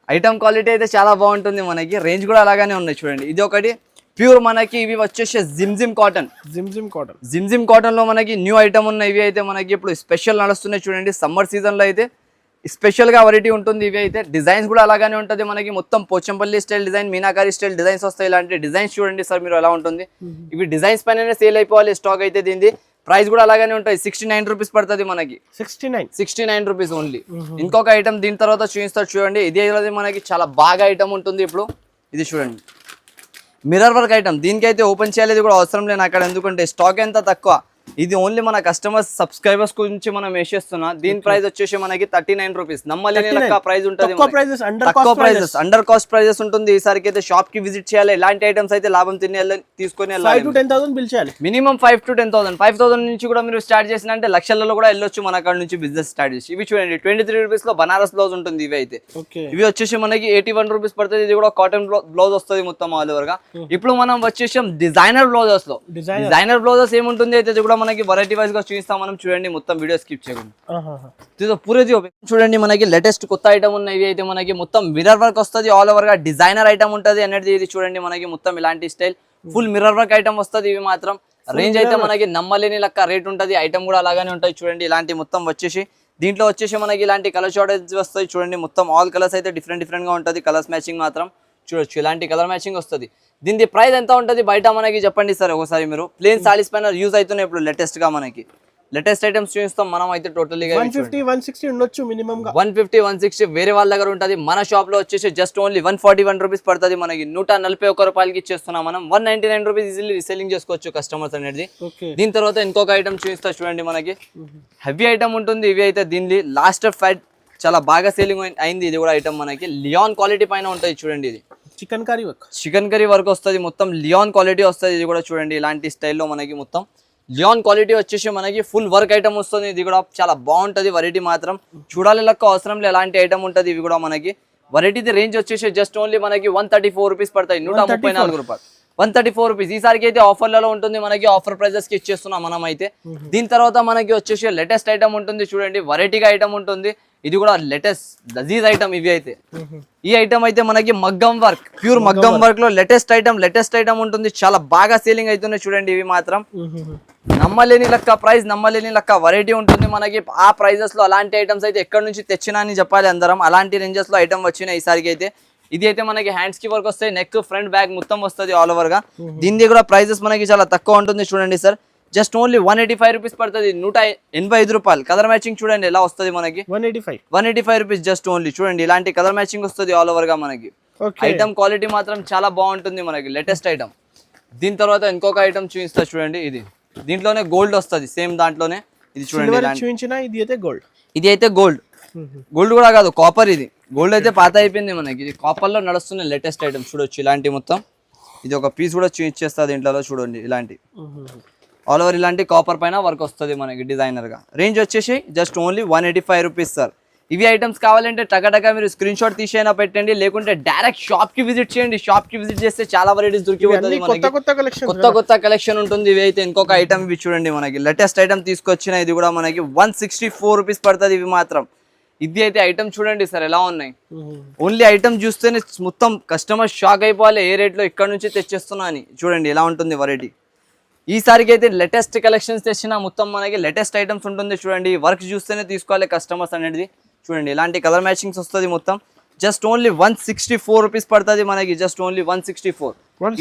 ఐటమ్ క్వాలిటీ అయితే చాలా బాగుంటుంది మనకి రేంజ్ కూడా అలాగానే ఉన్నాయి చూడండి ఇది ఒకటి ప్యూర్ మనకి ఇవి వచ్చేసి జిమ్ కాటన్ లో మనకి న్యూ ఐటమ్ ఉన్నాయి ఇవి అయితే మనకి ఇప్పుడు స్పెషల్ నడుస్తున్నాయి చూడండి సమ్మర్ సీజన్ లో అయితే స్పెషల్ గా వెరైటీ ఉంటుంది ఇవి అయితే డిజైన్స్ కూడా అలాగానే ఉంటుంది మనకి మొత్తం Pochampally style design Meenakari style designs వస్తాయి ఇలాంటి డిజైన్స్ చూడండి సార్ మీరు ఎలా ఉంటుంది ఇవి డిజైన్స్ పైన సేల్ అయిపోవాలి స్టాక్ అయితే దీనిది ప్రైస్ కూడా అలాగానే ఉంటాయి 69 రూపీస్ పడుతుంది మనకి 69 రూపీస్ ఓన్లీ ఇంకొక ఐటమ్ దీని తర్వాత చూపిస్తారు చూడండి ఇది మనకి చాలా బాగా ఐటమ్ ఉంటుంది ఇప్పుడు ఇది చూడండి మిర్రర్ వర్క్ ఐటమ్ దీనికైతే ఓపెన్ చేయాలి కూడా అవసరం లేదు అక్కడ ఎందుకంటే స్టాక్ ఎంత తక్కువ ఇది ఓన్లీ మన కస్టమర్స్ సబ్స్క్రైబర్స్ గురించి మనం వేసేస్తున్నా దీని ప్రైస్ వచ్చేసి మనకి 39 రూపీస్ నమ్మలేని లెక్క ప్రైస్ ఉంటుంది తక్కువ ప్రైజెస్ అండర్ కాస్ట్ ప్రైజెస్ ఉంటుంది ఈసారికి అయితే షాప్ కి విజిట్ చేయాలి ఇలాంటి ఐటమ్స్ అయితే లాభం తీసుకొని మినిమం 5 to 10,000 5,000 నుంచి కూడా మీరు స్టార్ట్ చేసిన అంటే లక్షలలో కూడా వెళ్ళొచ్చు మన అక్కడ నుంచి బిజినెస్ స్టార్ట్ చేసి ఇవి చూడండి 23 రూపీస్ లో బనారస్ బ్లౌజ్ ఉంటుంది ఇవి అయితే ఇవి వచ్చేసి మనకి 81 రూపీస్ పడుతుంది ఇది కూడా కాటన్ బ్లౌజ్ వస్తుంది మొత్తం ఆల్ ఓవర్ గా ఇప్పుడు మనం వచ్చేసాం డిజైనర్ బ్లౌజెస్ లో డిజైనర్ బ్లౌజెస్ ఏముంటుంది అయితే కూడా మనకి వెరైటీ వైజ్ గా చూపిస్తాం మనం చూడండి మొత్తం వీడియో స్కిప్ చేయకుండా పూరేది చూడండి మనకి లేటెస్ట్ కొత్త ఐటమ్ ఉన్నాయి అయితే మనకి మొత్తం మిర్రర్ వర్క్ వస్తుంది ఆల్ ఓవర్ గా డిజైనర్ ఐటమ్ ఉంటుంది అనేది ఇది చూడండి మనకి మొత్తం ఇలాంటి style full mirror work item వస్తుంది ఇవి మాత్రం రేంజ్ అయితే మనకి నమ్మలేని లెక్క రేట్ ఉంటుంది ఐటమ్ కూడా అలాగానే ఉంటాయి చూడండి ఇలాంటి మొత్తం వచ్చేసి దీంట్లో వచ్చేసి మనకి ఇలాంటి కలర్ షార్టేజ్ వస్తాయి చూడండి మొత్తం ఆల్ కలర్స్ అయితే డిఫరెంట్ గా ఉంటుంది కలర్స్ మ్యాచింగ్ మాత్రం చూడొచ్చు ఇలాంటి కలర్ మ్యాచింగ్ వస్తుంది దీని ప్రైస్ ఎంత ఉంటుంది బయట మనకి చెప్పండి సార్ ఒకసారి మీరు ప్లేన్ సారీస్ పైన యూజ్ అవుతున్నాయి ఇప్పుడు లేటెస్ట్ గా మనకి లేటెస్ట్ ఐటమ్స్ చూపిస్తాం మనం అయితే టోటల్గా 150-160 ఉండొచ్చు మినిమం గా 150-160 వేరే వాళ్ళ దగ్గర ఉంటుంది మన షాప్ లో వచ్చేసి జస్ట్ ఓన్లీ 141 రూపీస్ పడుతుంది మనకి 141 రూపాయలకి ఇచ్చేస్తున్నాం మనం 199 రూపీస్ ఈజీలీ రీసెల్లింగ్ చేసుకోవచ్చు కస్టమర్స్ అనేది దీని తర్వాత ఇంకొక ఐటమ్ చూపిస్తా చూడండి మనకి హెవీ ఐటమ్ ఉంటుంది ఇవి అయితే దీని లాస్ట్ ఫైట్ చాలా బాగా సేలింగ్ అయింది ఇది కూడా ఐటమ్ మనకి లియాన్ క్వాలిటీ పైన ఉంటుంది చూడండి ఇది చికెన్ కర్రీ వర్క్ వస్తుంది మొత్తం లియాన్ క్వాలిటీ వస్తుంది ఇది కూడా చూడండి ఇలాంటి స్టైల్లో మనకి మొత్తం లియాన్ క్వాలిటీ వచ్చేసి మనకి ఫుల్ వర్క్ ఐటమ్ వస్తుంది ఇది కూడా చాలా బాగుంటుంది వెరైటీ మాత్రం చూడాలి లెక్క అవసరం లేదు ఎలాంటి ఐటమ్ ఉంటుంది ఇవి కూడా మనకి వెరైటీ రేంజ్ వచ్చేసి జస్ట్ ఓన్లీ మనకి 134 రూపీస్ పడతాయి 134 రూపాయలు 134 రూపీస్ ఈసారికి అయితే ఆఫర్లలో ఉంటుంది మనకి ఆఫర్ ప్రైజెస్ కి ఇచ్చేస్తున్నాం మనం అయితే దీని తర్వాత మనకి వచ్చేసి లేటెస్ట్ ఐటమ్ ఉంటుంది చూడండి వెరైటీగా ఐటమ్ ఉంటుంది ఇది కూడా లేటెస్ట్ లజీజ్ ఐటమ్ ఇవి అయితే ఈ ఐటమ్ అయితే మనకి మగ్గం వర్క్ ప్యూర్ మగ్గం వర్క్ లో లేటెస్ట్ ఐటమ్ ఉంటుంది చాలా బాగా సేలింగ్ అవుతుంది చూడండి ఇవి మాత్రం నమ్మలేని లెక్క ప్రైస్ నమ్మలేని లెక్క వెరైటీ ఉంటుంది మనకి ఆ ప్రైజెస్ లో అలాంటి ఐటమ్స్ అయితే ఎక్కడి నుంచి తెచ్చినా అని చెప్పాలి అందరం అలాంటి రేంజెస్ లో ఐటమ్ వచ్చినాయి ఈసారికి అయితే ఇది అయితే మనకి హ్యాండ్స్ కి వర్క్ వస్తాయి నెక్ ఫ్రంట్ బ్యాక్ మొత్తం వస్తుంది ఆల్ ఓవర్ గా దీని కూడా ప్రైజెస్ మనకి చాలా తక్కువ ఉంటుంది చూడండి సార్ జస్ట్ ఓన్లీ 185 రూపీస్ పడుతుంది 185 రూపాయలు కలర్ మ్యాచింగ్ చూడండి ఎలా వస్తుంది మనకి 185 రూపీస్ జస్ట్ ఓన్లీ చూడండి ఇలాంటి కలర్ మ్యాచింగ్ వస్తుంది ఆల్ ఓవర్ గా మనకి ఐటమ్ క్వాలిటీ మాత్రం చాలా బాగుంటుంది మనకి లేటెస్ట్ ఐటమ్ దీని తర్వాత ఇంకొక ఐటమ్ చూపిస్తా చూడండి ఇది దీంట్లోనే గోల్డ్ వస్తుంది సేమ్ దాంట్లోనే ఇది చూడండి ఇది అయితే గోల్డ్ కూడా కాదు కాపర్ ఇది గోల్డ్ అయితే పాత అయిపోయింది మనకి ఇది కాపర్ లో నడుస్తున్న లేటెస్ట్ ఐటమ్ చూడొచ్చు ఇలాంటి మొత్తం ఇది ఒక పీస్ కూడా చూపించేస్తుంది దీంట్లో చూడండి ఇలాంటి ఆల్ ఓవర్ ఇలాంటి కాపర్ పైన వర్క్ వస్తుంది మనకి డిజైనర్ గా రేంజ్ వచ్చేసి జస్ట్ ఓన్లీ 185 రూపీస్ సార్ ఇవి ఐటమ్స్ కావాలంటే టకటక మీరు స్క్రీన్ షాట్ తీసైనా పెట్టండి లేకుంటే డైరెక్ట్ షాప్ కి విజిట్ చేయండి షాప్ కి విజిట్ చేస్తే చాలా వెరైటీస్ దొరికిపోతుంది మనకి కొత్త కలెక్షన్ ఉంటుంది ఇవి అయితే ఇంకొక ఐటమ్ ఇవి చూడండి మనకి లేటెస్ట్ ఐటమ్ తీసుకొచ్చిన ఇది కూడా మనకి 164 రూపీస్ పడుతుంది ఇవి మాత్రం ఇది అయితే ఐటమ్ చూడండి సార్ ఎలా ఉన్నాయి ఓన్లీ ఐటమ్ చూస్తేనే మొత్తం కస్టమర్ షాక్ అయిపోవాలి ఏ రేట్ లో ఇక్కడ నుంచి తెచ్చేస్తున్నా అని చూడండి ఎలా ఉంటుంది వెరైటీ ఈసారికి అయితే లేటెస్ట్ కలెక్షన్స్ తెచ్చిన మొత్తం మనకి లేటెస్ట్ ఐటమ్స్ ఉంటుంది చూడండి వర్క్ చూస్తేనే తీసుకోవాలి కస్టమర్స్ అనేది చూడండి ఇలాంటి కలర్ మ్యాచింగ్స్ వస్తుంది మొత్తం జస్ట్ ఓన్లీ 164 రూపీస్ పడుతుంది మనకి జస్ట్ ఓన్లీ 164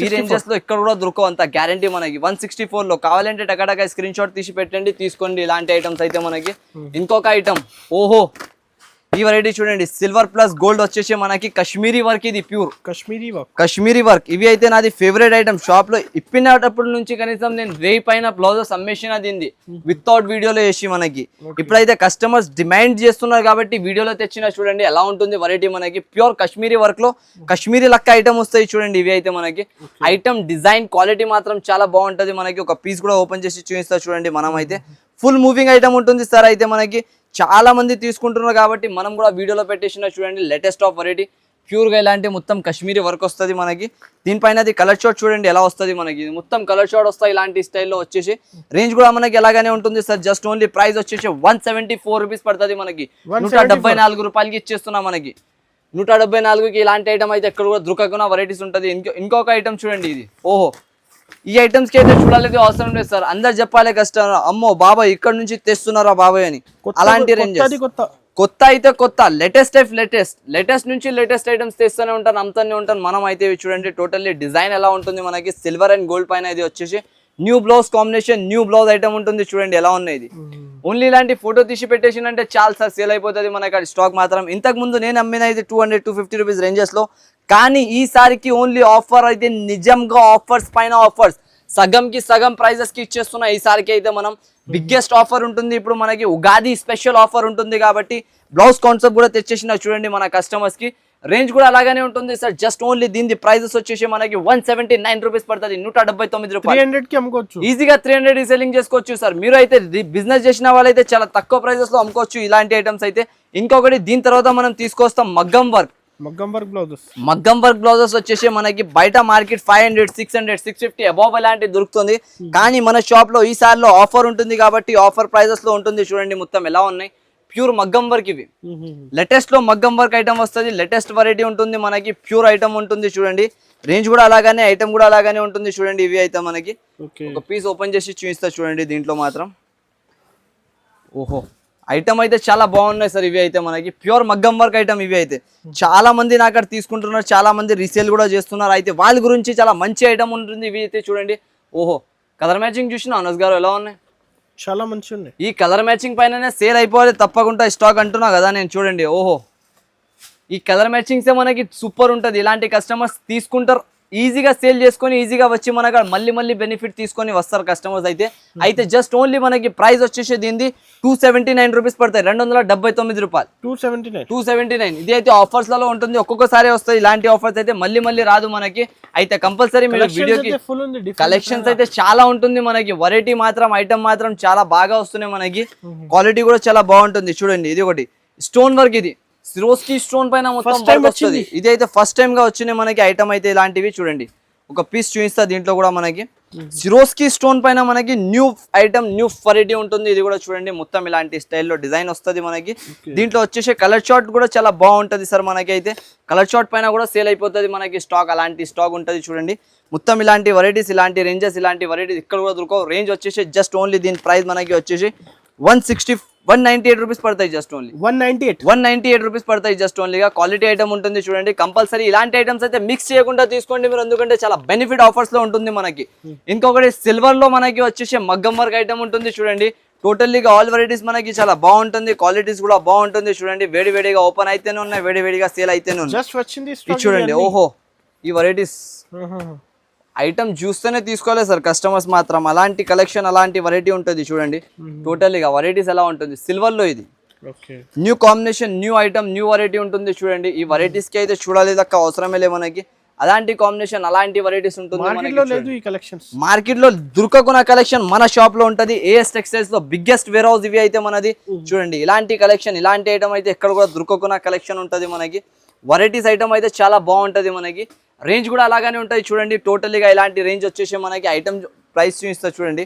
ఈ రేంజెస్ లో ఇక్కడ కూడా దొరకవు అంత గ్యారంటీ మనకి 164 లో కావాలంటే టకాటకా స్క్రీన్ షాట్ తీసి పెట్టండి తీసుకోండి ఇలాంటి ఐటమ్స్ అయితే మనకి ఇంకొక ఐటమ్ ఓహో ఈ వెరైటీ చూడండి సిల్వర్ ప్లస్ గోల్డ్ వచ్చేసి మనకి కాశ్మీరీ వర్క్ ఇది ప్యూర్ కాశ్మీరీ వర్క్ ఇవి అయితే నాది ఫేవరెట్ ఐటమ్ షాప్ లో ఇప్పినప్పటి నుంచి కనీసం నేను 1000 పైన బ్లౌజెస్ అమ్మేసిన దీన్ని వితౌట్ వీడియోలో వేసి మనకి ఇప్పుడైతే కస్టమర్స్ డిమాండ్ చేస్తున్నారు కాబట్టి వీడియోలో తెచ్చిన చూడండి ఎలా ఉంటుంది వెరైటీ మనకి ప్యూర్ కాశ్మీరీ వర్క్ లో కాశ్మీరీ లక్క ఐటమ్ వస్తాయి చూడండి ఇవి అయితే మనకి ఐటమ్ డిజైన్ క్వాలిటీ మాత్రం చాలా బాగుంటది మనకి ఒక పీస్ కూడా ఓపెన్ చేసి చూపిస్తా చూడండి మనం అయితే ఫుల్ మూవింగ్ ఐటమ్ ఉంటుంది సార్ అయితే మనకి చాలా మంది తీసుకుంటున్నారు కాబట్టి మనం కూడా వీడియోలో పెట్టేసిన చూడండి లేటెస్ట్ ఆఫ్ వెరైటీ ప్యూర్గా ఇలాంటి మొత్తం కాశ్మీరీ వర్క్ వస్తుంది మనకి. దీనిపైన అది కలర్ షాట్ చూడండి ఎలా వస్తుంది మనకి, మొత్తం కలర్ షాట్ వస్తాయి ఇలాంటి స్టైల్లో వచ్చేసి. రేంజ్ కూడా మనకి ఎలాగానే ఉంటుంది సార్. జస్ట్ ఓన్లీ ప్రైస్ వచ్చేసి 174 రూపీస్ పడుతుంది మనకి. 174 రూపాయలకి ఇచ్చేస్తున్నా మనకి. 174కి ఇలాంటి ఐటమ్ అయితే ఎక్కడ కూడా దొరకకుండా వెరైటీస్ ఉంటుంది. ఇంకొక ఐటమ్ చూడండి ఇది. ఓహో, ఈ ఐటమ్స్ కి అయితే చూడాలి అవసరం లేదు సార్. అందరు చెప్పాలి కష్టం, అమ్మో బాబాయ్ ఇక్కడ నుంచి తెస్తున్నారా బాబాయ్ అని. అలాంటి రేంజెస్ కొత్త అయితే కొత్త, లేటెస్ట్ నుంచి లేటెస్ట్ ఐటమ్స్ తెస్తూనే ఉంటాను, అమ్ముతూనే ఉంటాను. మనం అయితే చూడండి టోటల్లీ డిజైన్ ఎలా ఉంటుంది మనకి. సిల్వర్ అండ్ గోల్డ్ పైన ఇది వచ్చేసి new blouse combination, new blouse item ఉంటుంది చూడండి ఎలా ఉన్నాయి. ఇది ఓన్లీ ఇలాంటి ఫోటో తీసి పెట్టేసిందంటే చాలా సార్ సేల్ అయిపోతుంది మనకి. అది స్టాక్ మాత్రం ఇంతకు ముందు నేను అమ్మిన ఇది 200-250 రూపీస్ రేంజెస్ లో. కానీ ఈసారికి ఓన్లీ ఆఫర్ అయితే నిజంగా ఆఫర్స్ పైన ఆఫర్స్, సగంకి సగం ప్రైజెస్ కి ఇచ్చేస్తున్నా. ఈసారికి అయితే మనం బిగ్గెస్ట్ ఆఫర్ ఉంటుంది. ఇప్పుడు మనకి ఉగాది స్పెషల్ ఆఫర్ ఉంటుంది కాబట్టి బ్లౌజ్ కాన్సెప్ట్ కూడా తెచ్చేసిన చూడండి మన కస్టమర్స్ కి. రేంజ్ కూడా అలాగానే ఉంటుంది సార్. జస్ట్ ఓన్లీ దీని ప్రైజెస్ వచ్చేసి మనకి 179 రూపీస్ పడుతుంది, 179 రూపాయలు. ఈజీగా 300 సెల్లింగ్ చేసుకోవచ్చు సార్. మీరు అయితే బిజినెస్ చేసిన వాళ్ళైతే చాలా తక్కువ ప్రైజెస్ లో అమ్ముకోవచ్చు ఇలాంటి ఐటమ్స్ అయితే. ఇంకొకటి దీని తర్వాత మనం తీసుకొస్తాం మగ్గం వర్క్ బ్లౌజెస్ వచ్చేసి మనకి బయట మార్కెట్ 500, 600, 650 అబౌవ్ అలాంటివి దొరుకుతుంది. కానీ మన షాప్ లో ఈసారిలో ఆఫర్ ఉంటుంది కాబట్టి ఆఫర్ ప్రైజెస్ లో ఉంటుంది చూడండి. మొత్తం ఎలా ఉన్నాయి, ప్యూర్ మగ్గం వర్క్. ఇవి లేటెస్ట్ లో మగ్గం వర్క్ ఐటమ్ వస్తుంది, లేటెస్ట్ వెరైటీ ఉంటుంది మనకి, ప్యూర్ ఐటమ్ ఉంటుంది చూడండి. రేంజ్ కూడా అలాగానే, ఐటమ్ కూడా అలాగానే ఉంటుంది చూడండి. ఇవి అయితే మనకి ఒక పీస్ ఓపెన్ చేసి చూపిస్తా చూడండి. దీంట్లో మాత్రం ఓహో ఐటమ్ అయితే చాలా బాగున్నాయి సార్. ఇవి అయితే మనకి ప్యూర్ మగ్గం వర్క్ ఐటమ్. ఇవి అయితే చాలా మంది నాకు అక్కడ తీసుకుంటున్నారు, చాలా మంది రీసేల్ కూడా చేస్తున్నారు. అయితే వాళ్ళ గురించి చాలా మంచి ఐటమ్ ఉంటుంది. ఇవి అయితే చూడండి. ఓహో, కలర్ మ్యాచింగ్ చూసిన అనస్ గారు ఎలా ఉన్నాయి, చాలా మంచిగా ఉన్నాయి. ఈ కలర్ మ్యాచింగ్ పైననే సేల్ అయిపోవాలి తప్పకుండా స్టాక్ అంటున్నా కదా నేను. చూడండి ఓహో, ఈ కలర్ మ్యాచింగ్సే మనకి సూపర్ ఉంటుంది. ఇలాంటి కస్టమర్స్ తీసుకుంటారు, ఈజీగా సేల్ చేసుకొని ఈజీగా వచ్చి మనకు మళ్ళీ బెనిఫిట్ తీసుకొని వస్తారు కస్టమర్స్ అయితే జస్ట్ ఓన్లీ మనకి ప్రైస్ వచ్చేసి దీనిది 279 రూపీస్ పడతాయి, 279 రూపాయలు. 279. ఇది అయితే ఆఫర్స్ లలో ఉంటుంది, ఒక్కొక్కసారి వస్తాయి ఇలాంటి ఆఫర్స్ అయితే. మళ్ళీ రాదు మనకి. అయితే కంపల్సరీ మీరు వీడియోకి కలెక్షన్స్ అయితే చాలా ఉంటుంది మనకి. వెరైటీ మాత్రం ఐటమ్ మాత్రం చాలా బాగా వస్తున్నాయి మనకి. క్వాలిటీ కూడా చాలా బాగుంటుంది చూడండి. ఇది ఒకటి స్టోన్ వర్క్, ఇది సిరోస్కి స్టోన్ పైన మొత్తం వర్క్ వస్తుంది. ఇది అయితే ఫస్ట్ టైం గా వచ్చినాయి మనకి ఐటమ్ అయితే. ఇలాంటివి చూడండి, ఒక పీస్ చూపిస్తా. దీంట్లో కూడా మనకి సిరోస్కి స్టోన్ పైన మనకి న్యూ ఐటమ్, న్యూ వెరైటీ ఉంటుంది. ఇది కూడా చూడండి మొత్తం ఇలాంటి స్టైల్లో డిజైన్ వస్తుంది మనకి. దీంట్లో వచ్చేసి కలర్ షాట్ కూడా చాలా బాగుంటుంది సార్ మనకి. అయితే కలర్ షాట్ పైన కూడా సేల్ అయిపోతుంది మనకి స్టాక్, అలాంటి స్టాక్ ఉంటుంది చూడండి. మొత్తం ఇలాంటి వెరైటీస్, ఇలాంటి రేంజెస్, ఇలాంటి వెరైటీస్ ఇక్కడ కూడా దొరకవు. రేంజ్ వచ్చేసి జస్ట్ ఓన్లీ దీని ప్రైస్ మనకి వచ్చేసి 198 రూపీస్ పడతాయి. జస్ట్ ఓన్లీ 198 రూపీస్ పడతాయి జస్ట్ ఓన్లీగా. క్వాలిటీ ఐటమ్ ఉంటుంది చూడండి. కంపల్సరీ ఇలాంటి ఐటమ్స్ అయితే మిక్స్ చేయకుండా తీసుకోండి మీరు, ఎందుకంటే చాలా బెనిఫిట్ ఆఫర్స్ లో ఉంటుంది మనకి. ఇంకొకటి సిల్వర్ లో మనకి వచ్చేసి మగ్గం వర్క్ ఐటమ్ ఉంటుంది చూడండి. టోటల్లీగా ఆల్ వెరైటీస్ మనకి చాలా బాగుంటుంది, క్వాలిటీస్ కూడా బాగుంటుంది చూడండి. వేడిగా ఓపెన్ అయితేనే ఉన్నాయి, వేడిగా సేల్ అయితేనే ఉన్నాయి చూడండి. ఓహో, ఈ వెరైటీస్ ఐటమ్ చూస్తేనే తీసుకోలేదు సార్ కస్టమర్స్ మాత్రం. అలాంటి కలెక్షన్, అలాంటి వెరైటీ ఉంటుంది చూడండి. టోటల్గా వెరైటీస్ ఎలా ఉంటుంది సిల్వర్ లో. ఇది new combination, new item, new variety ఉంటుంది చూడండి. ఈ వెరైటీస్ కి అయితే చూడాలి దక్క అవసరమే లే మనకి. అలాంటి కాంబినేషన్, అలాంటి వెరైటీస్ ఉంటుంది మార్కెట్ లో దొరకకున్న కలెక్షన్ మన షాప్ లో ఉంటది. ఏఎస్ టెక్స్టైల్స్ లో బిగ్గెస్ట్ వేర్ హౌస్ ఇవి అయితే మనది చూడండి. ఇలాంటి కలెక్షన్, ఇలాంటి ఐటమ్ అయితే ఎక్కడ కూడా దొరకకున్న కలెక్షన్ ఉంటది మనకి. వెరైటీస్ ఐటమ్ అయితే చాలా బాగుంటది మనకి. రేంజ్ కూడా అలాగానే ఉంటాయి చూడండి. టోటల్గా ఇలాంటి రేంజ్ వచ్చేసి మనకి ఐటమ్ ప్రైస్ చూపిస్తా చూడండి.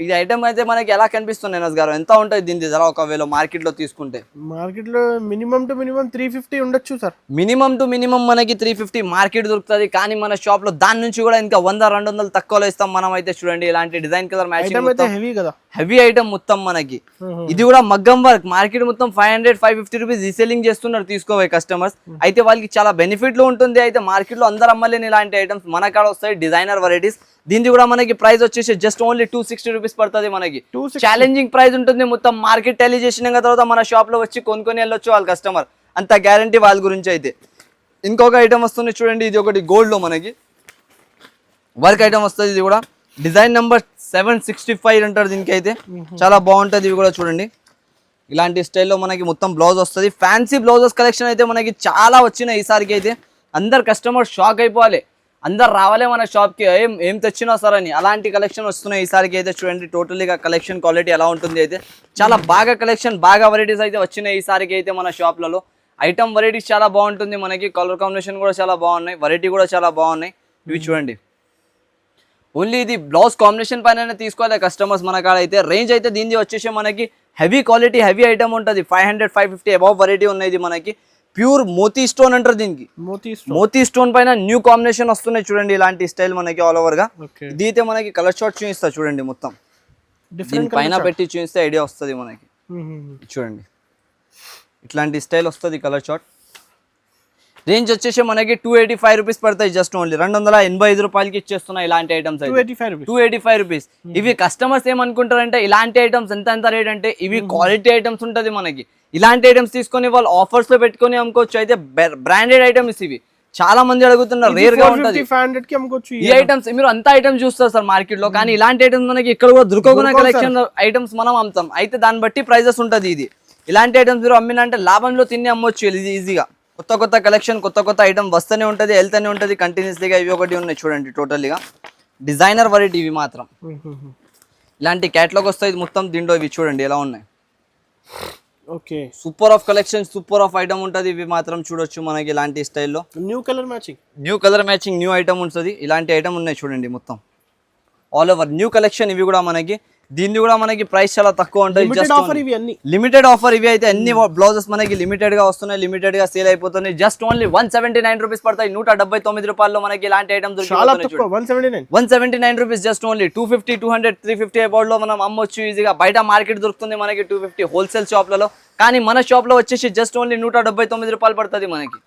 ఇది ఐటమ్ అయితే మనకి ఎలా కనిపిస్తుంది అనస్ గారు, ఎంత ఉంటుంది దీని ధర ఒకవేళ మార్కెట్ లో తీసుకుంటే? మార్కెట్ లో మినిమం టు మినిమం 350 ఉండొచ్చు సార్. మినిమం టు మినిమం మనకి 350 మార్కెట్ దొరుకుతుంది. కానీ మన షాప్ లో దాని నుంచి కూడా ఇంకా 100-200 తక్కువలో ఇస్తాం మనం అయితే చూడండి. ఇలాంటి design colour matching heavy item మొత్తం మనకి. ఇది కూడా మగ్గం వర్క్. మార్కెట్ మొత్తం 500-550 రూపీస్ రీసెల్లింగ్ చేస్తున్నారు తీసుకోవాలి కస్టమర్స్. అయితే వాళ్ళకి చాలా బెనిఫిట్ లో ఉంటుంది. అయితే మార్కెట్ లో అందరు అమ్మలేని ఇలాంటి ఐటమ్స్ మన కాడ వస్తాయి, డిజైనర్ వెరైటీస్. దీనికి కూడా మనకి ప్రైస్ వచ్చేసి జస్ట్ ఓన్లీ 260 రూపీస్ పడుతుంది మనకి. ఛాలెంజింగ్ ప్రైస్ ఉంటుంది మొత్తం. మార్కెట్ టాలీ చేసిన తర్వాత మన షాప్ లో వచ్చి కొనుక్కొని వెళ్ళొచ్చు వాళ్ళ కస్టమర్, అంత గ్యారంటీ వాళ్ళ గురించి అయితే. ఇంకొక ఐటమ్ వస్తుంది చూడండి. ఇది ఒకటి గోల్డ్ లో మనకి వర్క్ ఐటమ్ వస్తుంది. ఇది కూడా డిజైన్ నెంబర్ 765 అంటారు దీనికి. అయితే చాలా బాగుంటుంది. ఇవి కూడా చూడండి ఇలాంటి స్టైల్లో మనకి మొత్తం బ్లౌజ్ వస్తుంది. ఫ్యాన్సీ బ్లౌజెస్ కలెక్షన్ అయితే మనకి చాలా వచ్చినాయి ఈసారికి. అయితే అందరు కస్టమర్ షాక్ అయిపోవాలి. అందరు రావాలే మన షాప్కి ఏం తెచ్చినా సార్ అని అలాంటి కలెక్షన్ వస్తున్నాయి ఈసారికి అయితే చూడండి టోటల్గా కలెక్షన్ క్వాలిటీ ఎలా ఉంటుంది అయితే చాలా బాగా కలెక్షన్ బాగా వెరైటీస్ అయితే వచ్చినాయి ఈసారికి అయితే మన షాప్లలో ఐటమ్ వెరైటీస్ చాలా బాగుంటుంది మనకి కలర్ కాంబినేషన్ కూడా చాలా బాగున్నాయి వెరైటీ కూడా చాలా బాగున్నాయి ఇవి చూడండి ఓన్లీ ఇది బ్లౌజ్ కాంబినేషన్ పైన తీసుకోవాలి కస్టమర్స్ మన కాడ అయితే రేంజ్ అయితే దీనిది వచ్చేసి మనకి హెవీ క్వాలిటీ హెవీ ఐటమ్ ఉంటుంది 500-550 అబౌవ్ వెరైటీ ఉన్నాయి మనకి ప్యూర్ మోతీ స్టోన్ అంటారు దీనికి మోతీ స్టోన్ పైన న్యూ కాంబినేషన్ వస్తున్నాయి చూడండి ఇలాంటి స్టైల్ మనకి ఆల్ ఓవర్ గా ఇది అయితే మనకి కలర్ షార్ట్ చూపిస్తా చూడండి మొత్తం దీని పైన పెట్టి చూపిస్తే ఐడియా వస్తుంది మనకి చూడండి ఇట్లాంటి స్టైల్ వస్తుంది కలర్ షార్ట్ రేంజ్ వచ్చేసి మనకి 285 రూపీస్ పడతాయి జస్ట్ ఓన్లీ 285 రూపాయలకి ఇచ్చేస్తున్నాయి ఇలాంటి ఐటమ్స్ 285 రూపీస్ ఇవి కస్టమర్స్ ఏమనుకుంటారంటే ఇలాంటి ఐటమ్స్ ఎంత రేట్ అంటే ఇవి క్వాలిటీ ఐటమ్స్ ఉంటుంది మనకి ఇలాంటి ఐటమ్స్ తీసుకొని వాళ్ళు ఆఫర్స్ లో పెట్టుకొని అమ్ముకోవచ్చు అయితే బ్రాండెడ్ ఐటమ్స్ ఇవి చాలా మంది అడుగుతున్నారు రేర్ గా ఉంటుంది ఈ ఐటమ్స్ మీరు అంత ఐటమ్స్ చూస్తారు సార్ మార్కెట్ లో కానీ ఇలాంటి ఐటమ్స్ మనకి ఇక్కడ కూడా దొరకకుండా కలెక్షన్ ఐటమ్స్ మనం అమ్ముతాం అయితే దాన్ని బట్టి ప్రైజెస్ ఉంటుంది ఇది ఇలాంటి ఐటమ్స్ మీరు అమ్మినంటే లాభంలో తిని అమ్మొచ్చు ఇది ఈజీగా కొత్త కలెక్షన్ కొత్త ఐటమ్ వస్తూనే ఉంటుంది వెళ్తూనే ఉంటుంది కంటిన్యూస్లీగా ఇవి ఒకటి ఉన్నాయి చూడండి టోటల్గా డిజైనర్ వెరైటీ ఇవి మాత్రం ఇలాంటి క్యాటలాగ్ వస్తాయి మొత్తం దీంట్లో ఇవి చూడండి ఎలా ఉన్నాయి okay super of collection super of item ఉంటుంది ఇవి మాత్రం చూడొచ్చు మనకి ఇలాంటి స్టైల్లో new colour matching new item ఉంటుంది ఇలాంటి ఐటమ్ ఉన్నాయి చూడండి మొత్తం ఆల్ ఓవర్ న్యూ కలెక్షన్ ఇవి కూడా మనకి దీన్ని కూడా మనకి ప్రైస్ చాలా తక్కువ ఉంటుంది లిమిటెడ్ ఆఫర్ ఇవి అయితే అన్ని బ్లౌజెస్ మనకి లిమిటెడ్ గా వస్తున్నాయి లిమిటెడ్ గా సేల్ అయిపోతున్నాయి జస్ట్ ఓన్లీ 179 రూపీస్ పడతాయి 179 రూపాయల్లో మనకి ఇలాంటి ఐటమ్ దొరుకుతుంది 179 రూపీస్ జస్ట్ ఓన్లీ 250 200 350 అబౌట్ లో మనం అమ్మొచ్చు ఈజీగా బయట మార్కెట్ దొరుకుతుంది మనకి 250 హోల్సేల్ షాప్లలో కానీ మన షాప్ లో వచ్చేసి జస్ట్ ఓన్లీ 179 రూపాయలు పడుతుంది మనకి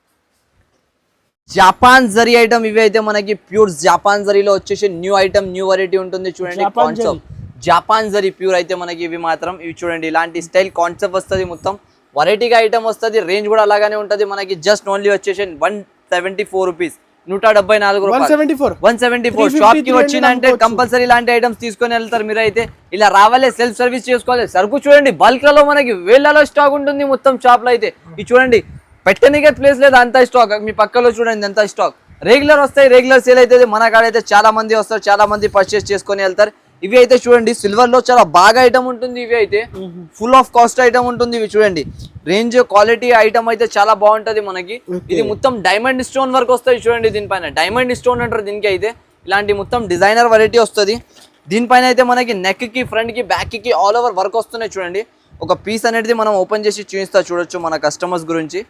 జాపాన్ జరీ ఐటమ్ ఇవి అయితే మనకి ప్యూర్ జాపాన్ జరీలో వచ్చేసి న్యూ ఐటమ్ న్యూ వెరైటీ ఉంటుంది చూడండి కాన్సెప్ట్ జాపాన్ జరీ ప్యూర్ అయితే మనకి ఇవి మాత్రం ఇవి చూడండి ఇలాంటి స్టైల్ కాన్సెప్ట్ వస్తుంది మొత్తం వెరైటీగా ఐటమ్ వస్తుంది రేంజ్ కూడా అలాగానే ఉంటుంది మనకి జస్ట్ ఓన్లీ వచ్చేసి 174 రూపీస్ 174 రూపాయలు 174 షాప్ కి వచ్చిందంటే కంపల్సరీ ఇలాంటి ఐటమ్స్ తీసుకొని వెళ్తారు మీరు అయితే ఇలా రావాలి సెల్ఫ్ సర్వీస్ చేసుకోవాలి సరుకు చూడండి బల్క్ లలో మనకి వేలలో స్టాక్ ఉంటుంది మొత్తం షాప్ లో అయితే ఇది చూడండి పెట్టనికే ప్లేస్ లేదు అంత స్టాక్ మీ పక్కలో చూడండి ఎంత స్టాక్ రెగ్యులర్ వస్తాయి రెగ్యులర్ సేల్ అయితే మన కాడ అయితే చాలా మంది వస్తారు చాలా మంది పర్చేస్ చేసుకొని వెళ్తారు ఇవి అయితే చూడండి సిల్వర్ లో చాలా బాగా ఐటమ్ ఉంటుంది ఇవి అయితే ఫుల్ ఆఫ్ కాస్ట్ ఐటమ్ ఉంటుంది ఇవి చూడండి రేంజ్ క్వాలిటీ ఐటమ్ అయితే చాలా బాగుంటది మనకి ఇది మొత్తం డైమండ్ స్టోన్ వర్క్ వస్తాయి చూడండి దీనిపైన డైమండ్ స్టోన్ అంటారు దీనికి అయితే ఇలాంటి మొత్తం డిజైనర్ వెరైటీ వస్తుంది దీనిపైన అయితే మనకి నెక్ కి ఫ్రంట్ కి బ్యాక్ కి ఆల్ ఓవర్ వర్క్ వస్తున్నాయి చూడండి ఒక పీస్ అనేది మనం ఓపెన్ చేసి చూపిస్తా చూడొచ్చు మన కస్టమర్స్ గురించి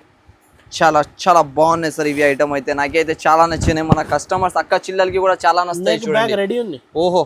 చాలా బాగున్నాయి సార్ ఇవి ఐటమ్ అయితే నాకైతే చాలా నచ్చినాయి మన కస్టమర్స్ అక్క చిల్లలకి కూడా చాలా నచ్చుతాయి చూడండి ఓహో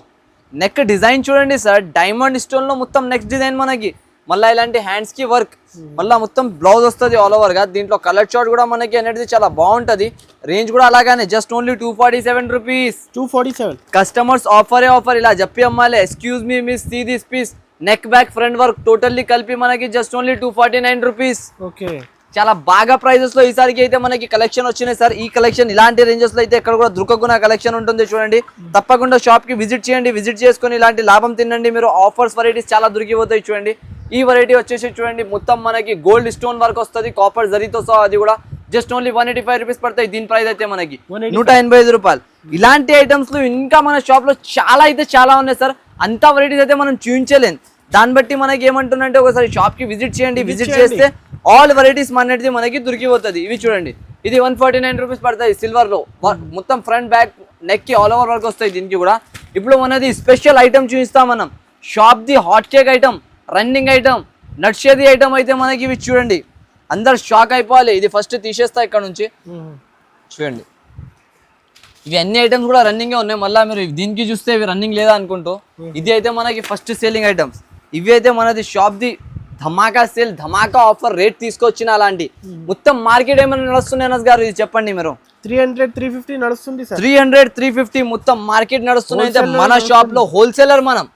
నెక్ డిజైన్ చూడండి సార్ డైమండ్ స్టోన్ లో మొత్తం నెక్ డిజైన్ మనకి మళ్ళీ ఇలాంటి హ్యాండ్స్ కి వర్క్ మళ్ళీ మొత్తం బ్లౌజ్ వస్తుంది ఆల్ ఓవర్ గా దీంట్లో కలర్ చార్ట్ కూడా మనకి అనేది చాలా బాగుంటది రేంజ్ కూడా అలాగానే just only 247 rupees 247 customers offer ఇలా చెప్పి అమ్మాలి excuse me miss see this piece neck back front work totally కలిపి మనకి జస్ట్ ఓన్లీ 249 రూపీస్ ఓకే చాలా బాగా ప్రైజెస్ లో ఈసారికి అయితే మనకి కలెక్షన్ వచ్చినాయి సార్ ఈ కలెక్షన్ ఇలాంటి రేంజెస్ లో అయితే ఎక్కడ కూడా దొరకకుండా కలెక్షన్ ఉంటుంది చూడండి తప్పకుండా షాప్ కి విజిట్ చేయండి విజిట్ చేసుకొని ఇలాంటి లాభం తినండి మీరు ఆఫర్స్ వెరైటీస్ చాలా దొరికిపోతాయి చూడండి ఈ వెరైటీ వచ్చేసి చూడండి మొత్తం మనకి గోల్డ్ స్టోన్ వర్క్ వస్తుంది కాపర్ జరీతో సహా అది కూడా జస్ట్ ఓన్లీ 185 రూపీస్ పడతాయి దీని ప్రైస్ అయితే మనకి 185 రూపాయలు ఇలాంటి ఐటమ్స్ లో ఇంకా మన షాప్ లో చాలా ఉన్నాయి సార్ అంతా వెరైటీస్ అయితే మనం చూపించలేం దాన్ని బట్టి మనకి ఏమంటుందంటే ఒకసారి షాప్ కి విజిట్ చేయండి విజిట్ చేస్తే ఆల్ వెరైటీస్ అనేది మనకి దొరికిపోతుంది ఇవి చూడండి ఇది 149 రూపీస్ పడతాయి సిల్వర్ లో మొత్తం ఫ్రంట్ బ్యాక్ నెక్ కి ఆల్ ఓవర్ వర్క్ వస్తాయి దీనికి కూడా ఇప్పుడు మనది స్పెషల్ ఐటమ్ చూపిస్తాం మనం shop the hot cake item running item నడిచేది ఐటమ్ అయితే మనకి ఇవి చూడండి అందరు షాక్ అయిపోవాలి ఇది ఫస్ట్ తీసేస్తా ఇక్కడ నుంచి చూడండి ఇవి అన్ని ఐటమ్స్ కూడా రన్నింగ్ ఉన్నాయి మళ్ళీ మీరు దీనికి చూస్తే ఇవి రన్నింగ్ లేదా అనుకుంటూ ఇది అయితే మనకి ఫస్ట్ సేలింగ్ ఐటమ్స్ ఇవి అయితే మనది shop the Dhamaka sale Dhamaka offer rate తీసుకొచ్చిన అలాంటి మొత్తం మార్కెట్ ఏమైనా నడుస్తున్నాయి అనస్ గారు ఇది చెప్పండి మీరు 300-350 నడుస్తుంది సార్ 300-350 మొత్తం మార్కెట్ నడుస్తున్నాయి అయితే మన షాప్ లో హోల్సేలర్ మనం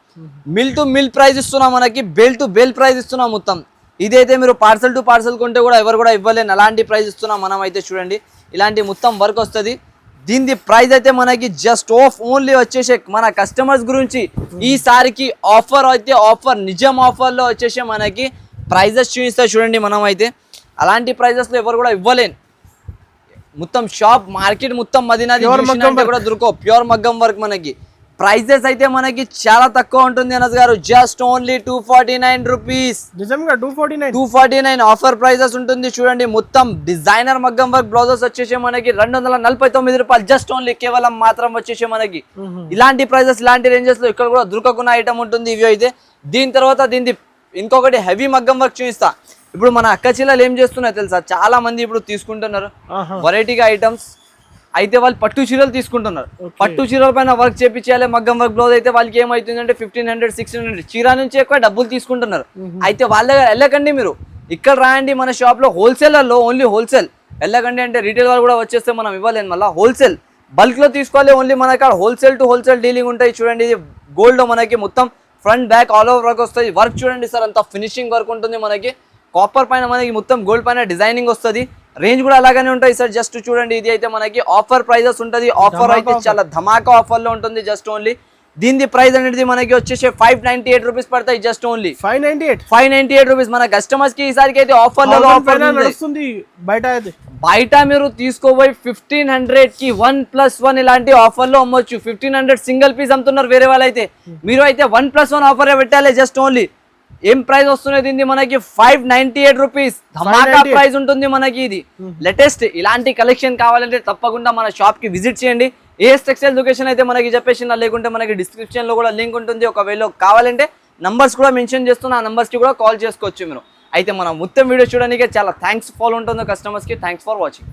మిల్ టు మిల్ ప్రైస్ ఇస్తున్నాం మనకి బేల్ టు బేల్ ప్రైస్ ఇస్తున్నాం మొత్తం ఇదైతే మీరు పార్సల్ టు పార్సల్ కొంటే కూడా ఎవరు కూడా ఇవ్వలేని అలాంటి ప్రైస్ ఇస్తున్నాం మనం అయితే చూడండి ఇలాంటి మొత్తం వర్క్ వస్తుంది దీని ప్రైస్ అయితే మనకి జస్ట్ ఓన్లీ వచ్చేసి మన కస్టమర్స్ గురించి ఈసారికి ఆఫర్ అయితే ఆఫర్ నిజం ఆఫర్లో వచ్చేసి మనకి ప్రైజెస్ చూపిస్తా చూడండి మనం అయితే అలాంటి ప్రైజెస్లో ఎవరు కూడా ఇవ్వలేను మొత్తం షాప్ మార్కెట్ మొత్తం మదీనాది Pure చూసినా మగ్గం అంటే కూడా దొరకవు. ప్యూర్ మగ్గం వర్క్ మనకి. ప్రైజెస్ అయితే మనకి చాలా తక్కువ ఉంటుంది అనస్ గారు, జస్ట్ ఓన్లీ 249 రూపీస్. నిజంగా 249. 249 ఆఫర్ ప్రైజెస్ ఉంటుంది చూడండి. మొత్తం డిజైనర్ మగ్గం వర్క్ బ్లౌజెస్ వచ్చేసి మనకి 249 రూపాయలు, జస్ట్ ఓన్లీ కేవలం మాత్రం వచ్చేసి మనకి. ఇలాంటి ప్రైజెస్ ఇలాంటి రేంజెస్ లో ఇక్కడ కూడా దొరకకున్న ఐటమ్ ఉంటుంది ఇవి అయితే. దీని తర్వాత దీని ఇంకొకటి హెవీ మగ్గం వర్క్ చూపిస్తా. ఇప్పుడు మన అక్క చెల్లెలు ఏం చేస్తున్నారో తెలుసా, చాలా మంది ఇప్పుడు తీసుకుంటున్నారు వెరైటీగా ఐటమ్స్ అయితే. వాళ్ళు పట్టు చీరలు తీసుకుంటున్నారు. పట్టు చీరల పైన వర్క్ చేపించాలి మగ్గం వర్క్ బ్లౌజ్ అయితే వాళ్ళకి ఏమవుతుందంటే 1500 1600 చీర నుంచి ఎక్కువ డబ్బులు తీసుకుంటున్నారు. అయితే వాళ్ళ దగ్గర వెళ్ళకండి, మీరు ఇక్కడ రాయండి మన షాప్ లో. హోల్సేలర్లో ఓన్లీ హోల్సేల్ వెళ్ళకండి, అంటే రీటైల్ వాళ్ళు కూడా వచ్చేస్తే మనం ఇవ్వలేము. మళ్ళీ హోల్సేల్ బల్క్ లో తీసుకోవాలి. ఓన్లీ మన కాడ హోల్సేల్ టు హోల్సేల్ డీలింగ్ ఉంటాయి. చూడండి ఇది గోల్డ్ మనకి మొత్తం front back all over work వస్తుంది. వర్క్ చూడండి సార్, అంత ఫినిషింగ్ వర్క్ ఉంటుంది మనకి. కాపర్ పైన మనకి మొత్తం గోల్డ్ పైన డిజైనింగ్ వస్తుంది. రేంజ్ కూడా అలాగనే ఉంటాయి సార్. జస్ట్ చూడండి ఇది అయితే మనకి ఆఫర్ ప్రైజెస్ ఉంటుంది. ఆఫర్ అయితే చాలా ధమాకా ఆఫర్ లో ఉంటుంది. జస్ట్ ఓన్లీ దీని ప్రైస్ అనేది మనకి వచ్చేసి 598 రూపీస్ పడతాయి. Just only 598 rupees. మన కస్టమర్స్ కి ఈసారికి అయితే ఆఫర్ నడుస్తుంది. బయట మీరు తీసుకోబోయి 1500 కి 1+1 ఇలాంటి ఆఫర్ లో అమ్మొచ్చు. 1500 సింగిల్ పీస్ అమ్ముతున్నారు వేరే వాళ్ళు అయితే. మీరు అయితే 1+1 ఆఫర్ పెట్టాలి. జస్ట్ ఓన్లీ ఏం ప్రైస్ వస్తున్నది దీన్ని మనకి 598 రూపీస్. ధమాకా ప్రైస్ ఉంటుంది మనకి. ఇది లేటెస్ట్ ఇలాంటి కలెక్షన్ కావాలంటే తప్పకుండా మన షాప్ కి విజిట్ చేయండి. ఏఎస్ టెక్స్టైల్ లొకేషన్ అయితే మనకి చెప్పేసిన, లేకుంటే మనకి డిస్క్రిప్షన్ లో కూడా లింక్ ఉంటుంది. ఒకవేళ కావాలంటే నంబర్స్ కూడా మెన్షన్ చేస్తున్నా, ఆ నంబర్స్ కి కూడా కాల్ చేసుకోవచ్చు మీరు. అయితే మనం మొత్తం వీడియో చూడడానికి చాలా థ్యాంక్స్ ఫాలో ఉంటుంది కస్టమర్స్ కి. Thanks for watching.